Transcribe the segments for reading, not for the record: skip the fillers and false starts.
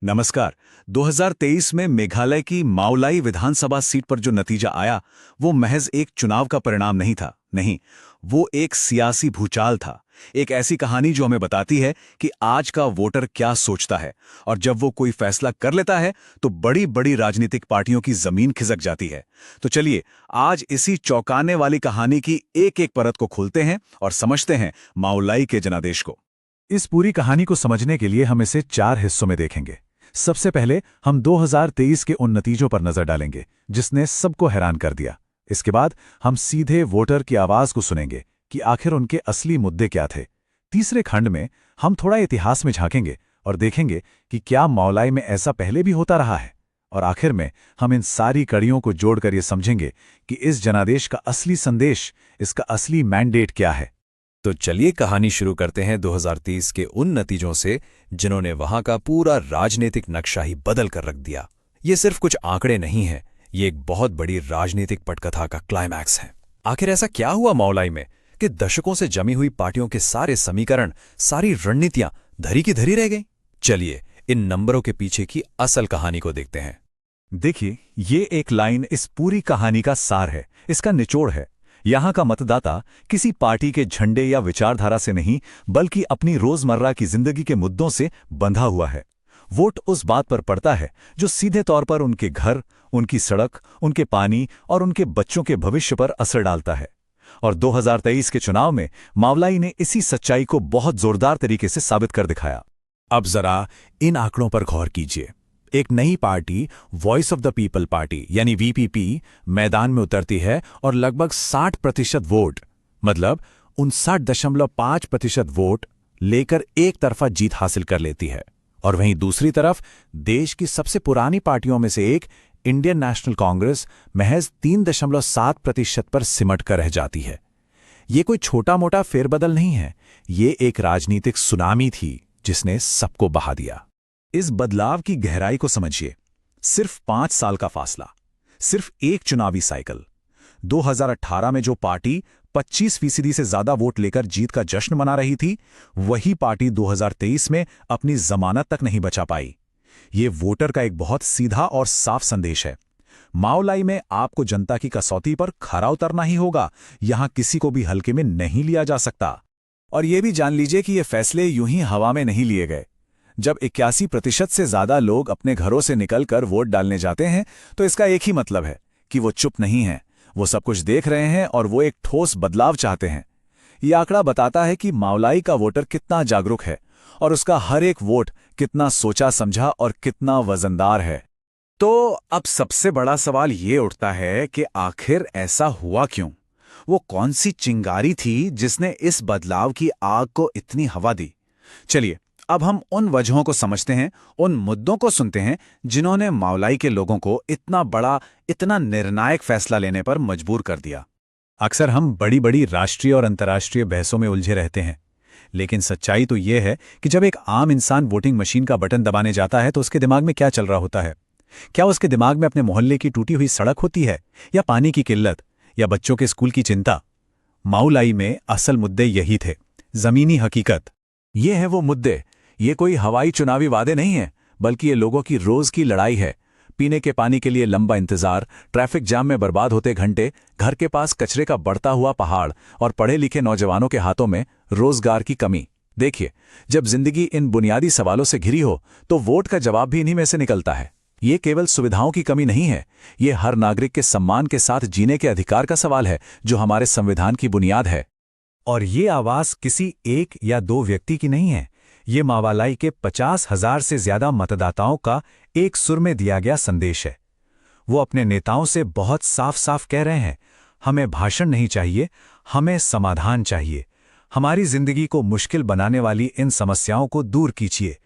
नमस्कार। 2023 में मेघालय की माओलाई विधानसभा सीट पर जो नतीजा आया, वो महज एक चुनाव का परिणाम नहीं था। नहीं, वो एक सियासी भूचाल था। एक ऐसी कहानी जो हमें बताती है कि आज का वोटर क्या सोचता है, और जब वो कोई फैसला कर लेता है तो बड़ी बड़ी राजनीतिक पार्टियों की जमीन खिसक जाती है। तो चलिए, आज इसी चौंकाने वाली कहानी की एक एक परत को खोलते हैं और समझते हैं माओलाई के जनादेश को। इस पूरी कहानी को समझने के लिए हम इसे 4 हिस्सों में देखेंगे। सबसे पहले हम 2023 के उन नतीजों पर नजर डालेंगे जिसने सबको हैरान कर दिया। इसके बाद हम सीधे वोटर की आवाज को सुनेंगे कि आखिर उनके असली मुद्दे क्या थे। तीसरे खंड में हम थोड़ा इतिहास में झांकेंगे और देखेंगे कि क्या माओलाई में ऐसा पहले भी होता रहा है। और आखिर में हम इन सारी कड़ियों को जोड़कर ये समझेंगे कि इस जनादेश का असली संदेश, इसका असली मैंडेट क्या है। तो चलिए कहानी शुरू करते हैं 2023 के उन नतीजों से जिन्होंने वहां का पूरा राजनीतिक नक्शा ही बदल कर रख दिया। ये सिर्फ कुछ आंकड़े नहीं हैं, ये एक बहुत बड़ी राजनीतिक पटकथा का क्लाइमैक्स है। आखिर ऐसा क्या हुआ माओलाई में कि दशकों से जमी हुई पार्टियों के सारे समीकरण, सारी रणनीतियां धरी की धरी रह गईं? चलिए इन नंबरों के पीछे की असल कहानी को देखते हैं। देखिए, ये एक लाइन इस पूरी कहानी का सार है, इसका निचोड़ है। यहां का मतदाता किसी पार्टी के झंडे या विचारधारा से नहीं, बल्कि अपनी रोजमर्रा की जिंदगी के मुद्दों से बंधा हुआ है। वोट उस बात पर पड़ता है जो सीधे तौर पर उनके घर, उनकी सड़क, उनके पानी और उनके बच्चों के भविष्य पर असर डालता है। और 2023 के चुनाव में मावलाई ने इसी सच्चाई को बहुत जोरदार तरीके से साबित कर दिखाया। अब जरा इन आंकड़ों पर गौर कीजिए। एक नई party, voice of the people party यानी वीपीपी, मैदान में उतरती है और लगभग 60% वोट, मतलब 59.5% वोट लेकर एक तरफा जीत हासिल कर लेती है। और वहीं दूसरी तरफ देश की सबसे पुरानी पार्टियों में से एक इंडियन नेशनल कांग्रेस महज 3.7% पर सिमट कर रह जाती है। ये कोई छोटा मोटा फेरबदल नहीं है, ये एक राजनीतिक सुनामी थी जिसने सबको बहा दिया। इस बदलाव की गहराई को समझिए। सिर्फ 5 साल का फासला, सिर्फ एक चुनावी साइकिल। 2018 में जो पार्टी 25% से ज्यादा वोट लेकर जीत का जश्न मना रही थी, वही पार्टी 2023 में अपनी जमानत तक नहीं बचा पाई। ये वोटर का एक बहुत सीधा और साफ संदेश है। माओलाई में आपको जनता की कसौटी पर खरा उतरना ही होगा, यहां किसी को भी हल्के में नहीं लिया जा सकता। और ये भी जान लीजिए कि ये फैसले यूं ही हवा में नहीं लिए गए। जब 81% से ज्यादा लोग अपने घरों से निकलकर वोट डालने जाते हैं, तो इसका एक ही मतलब है कि वो चुप नहीं हैं, वो सब कुछ देख रहे हैं और वो एक ठोस बदलाव चाहते हैं। ये आंकड़ा बताता है कि माओलाई का वोटर कितना जागरूक है और उसका हर एक वोट कितना सोचा समझा और कितना वजनदार है। तो अब सबसे बड़ा सवाल ये उठता है कि आखिर ऐसा हुआ क्यों? वो कौन सी चिंगारी थी जिसने इस बदलाव की आग को इतनी हवा दी? चलिए, अब हम उन वजहों को समझते हैं, उन मुद्दों को सुनते हैं जिन्होंने माओलाई के लोगों को इतना बड़ा, इतना निर्णायक फैसला लेने पर मजबूर कर दिया। अक्सर हम बड़ी बड़ी राष्ट्रीय और अंतर्राष्ट्रीय बहसों में उलझे रहते हैं, लेकिन सच्चाई तो यह है कि जब एक आम इंसान वोटिंग मशीन का बटन दबाने जाता है तो उसके दिमाग में क्या चल रहा होता है? क्या उसके दिमाग में अपने मोहल्ले की टूटी हुई सड़क होती है, या पानी की किल्लत, या बच्चों के स्कूल की चिंता? माओलाई में असल मुद्दे यही थे, जमीनी हकीकत। ये है वो मुद्दे। ये कोई हवाई चुनावी वादे नहीं है, बल्कि ये लोगों की रोज की लड़ाई है। पीने के पानी के लिए लंबा इंतजार, ट्रैफिक जाम में बर्बाद होते घंटे, घर के पास कचरे का बढ़ता हुआ पहाड़ और पढ़े लिखे नौजवानों के हाथों में रोजगार की कमी। देखिए, जब जिंदगी इन बुनियादी सवालों से घिरी हो तो वोट का जवाब भी इन्हीं में से निकलता है। ये केवल सुविधाओं की कमी नहीं है, ये हर नागरिक के सम्मान के साथ जीने के अधिकार का सवाल है, जो हमारे संविधान की बुनियाद है। और ये आवाज किसी एक या दो व्यक्ति की नहीं है, ये माओलाई के 50,000 से ज्यादा मतदाताओं का एक सुर में दिया गया संदेश है। वो अपने नेताओं से बहुत साफ साफ कह रहे हैं, हमें भाषण नहीं चाहिए, हमें समाधान चाहिए। हमारी जिंदगी को मुश्किल बनाने वाली इन समस्याओं को दूर कीजिए।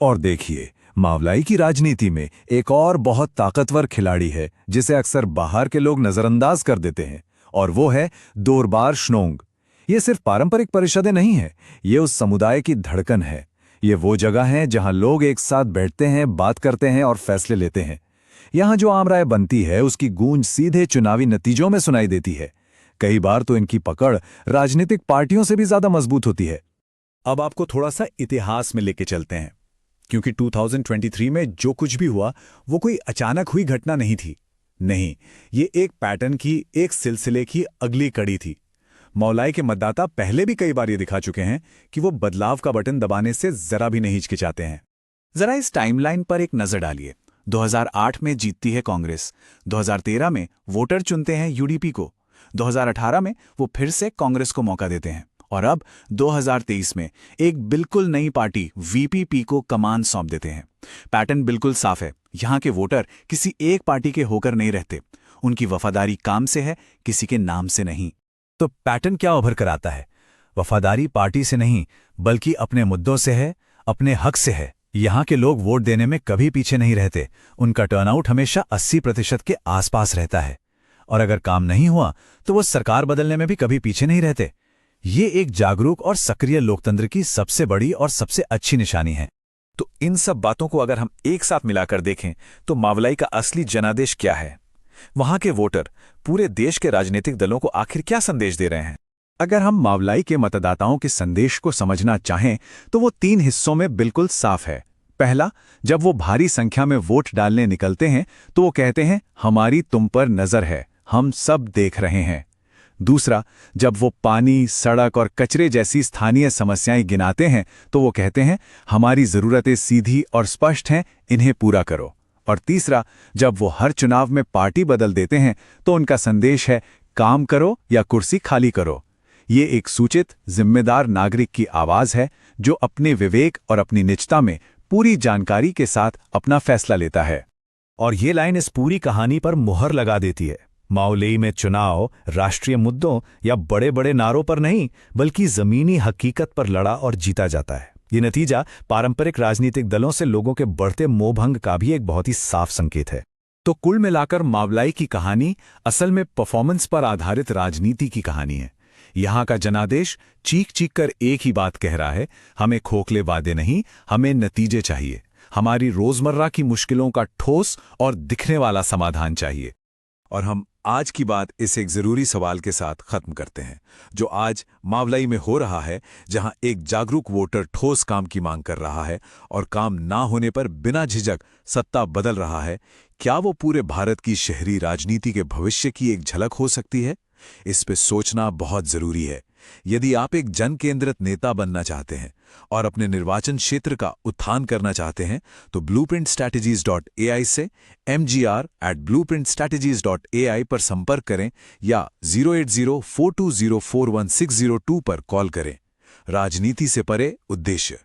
और देखिए, माओलाई की राजनीति में एक और बहुत ताकतवर खिलाड़ी है जिसे अक्सर बाहर के लोग नजरअंदाज कर देते हैं, और वो है दोरबार श्नोंग। ये सिर्फ पारंपरिक परिषदें नहीं है, ये उस समुदाय की धड़कन है। ये वो जगह है जहां लोग एक साथ बैठते हैं, बात करते हैं और फैसले लेते हैं। यहां जो आम राय बनती है उसकी गूंज सीधे चुनावी नतीजों में सुनाई देती है। कई बार तो इनकी पकड़ राजनीतिक पार्टियों से भी ज्यादा मजबूत होती है। अब आपको थोड़ा सा इतिहास में लेके चलते हैं। क्योंकि 2023 में जो कुछ भी हुआ वो कोई अचानक हुई घटना नहीं थी। नहीं, ये एक पैटर्न की, एक सिलसिले की अगली कड़ी थी। मौलाई के मतदाता पहले भी कई बार ये दिखा चुके हैं कि वो बदलाव का बटन दबाने से जरा भी नहीं हिचकिचाते हैं। जरा इस टाइमलाइन पर एक नजर डालिए। 2008 में जीतती है कांग्रेस, 2013 में वोटर चुनते हैं यूडीपी को, 2018 में वो फिर से कांग्रेस को मौका देते हैं, और अब 2023 में एक बिल्कुल नई पार्टी वीपीपी को कमान सौंप देते हैं। पैटर्न बिल्कुल साफ है, यहाँ के वोटर किसी एक पार्टी के होकर नहीं रहते, उनकी वफादारी काम से है, किसी के नाम से नहीं। तो पैटर्न क्या उभर कर आता है? वफादारी पार्टी से नहीं, बल्कि अपने मुद्दों से है, अपने हक से है। यहाँ के लोग वोट देने में कभी पीछे नहीं रहते, उनका टर्नआउट हमेशा 80% के आसपास रहता है। और अगर काम नहीं हुआ तो वो सरकार बदलने में भी कभी पीछे नहीं रहते। ये एक जागरूक और सक्रिय लोकतंत्र की सबसे बड़ी और सबसे अच्छी निशानी है। तो इन सब बातों को अगर हम एक साथ मिलाकर देखें तो मावलाई का असली जनादेश क्या है? वहां के वोटर पूरे देश के राजनीतिक दलों को आखिर क्या संदेश दे रहे हैं? अगर हम मावलाई के मतदाताओं के संदेश को समझना चाहें तो वो 3 हिस्सों में बिल्कुल साफ है। पहला, जब वो भारी संख्या में वोट डालने निकलते हैं तो वो कहते हैं, हमारी तुम पर नजर है, हम सब देख रहे हैं। दूसरा, जब वो पानी, सड़क और कचरे जैसी स्थानीय समस्याएं गिनाते हैं तो वो कहते हैं, हमारी जरूरतें सीधी और स्पष्ट हैं, इन्हें पूरा करो। और तीसरा, जब वो हर चुनाव में पार्टी बदल देते हैं तो उनका संदेश है, काम करो या कुर्सी खाली करो। ये एक सूचित, जिम्मेदार नागरिक की आवाज है जो अपने विवेक और अपनी निजता में पूरी जानकारी के साथ अपना फैसला लेता है। और ये लाइन इस पूरी कहानी पर मुहर लगा देती है। माओलेई में चुनाव राष्ट्रीय मुद्दों या बड़े बड़े नारों पर नहीं, बल्कि जमीनी हकीकत पर लड़ा और जीता जाता है। ये नतीजा पारंपरिक राजनीतिक दलों से लोगों के बढ़ते मोहभंग का भी एक बहुत ही साफ संकेत है। तो कुल मिलाकर मावलाई की कहानी असल में परफॉर्मेंस पर आधारित राजनीति की कहानी है। यहाँ का जनादेश चीख चीख कर एक ही बात कह रहा है, हमें खोखले वादे नहीं, हमें नतीजे चाहिए। हमारी रोजमर्रा की मुश्किलों का ठोस और दिखने वाला समाधान चाहिए। और हम आज की बात इस एक जरूरी सवाल के साथ खत्म करते हैं, जो आज मावलाई में हो रहा है, जहां एक जागरूक वोटर ठोस काम की मांग कर रहा है और काम ना होने पर बिना झिझक सत्ता बदल रहा है। क्या वो पूरे भारत की शहरी राजनीति के भविष्य की एक झलक हो सकती है? इस पे सोचना बहुत जरूरी है। यदि आप एक जन केंद्रित नेता बनना चाहते हैं और अपने निर्वाचन क्षेत्र का उत्थान करना चाहते हैं तो blueprintstrategies.ai से mgr@blueprintstrategies.ai पर संपर्क करें या 08042041602 पर कॉल करें। राजनीति से परे उद्देश्य।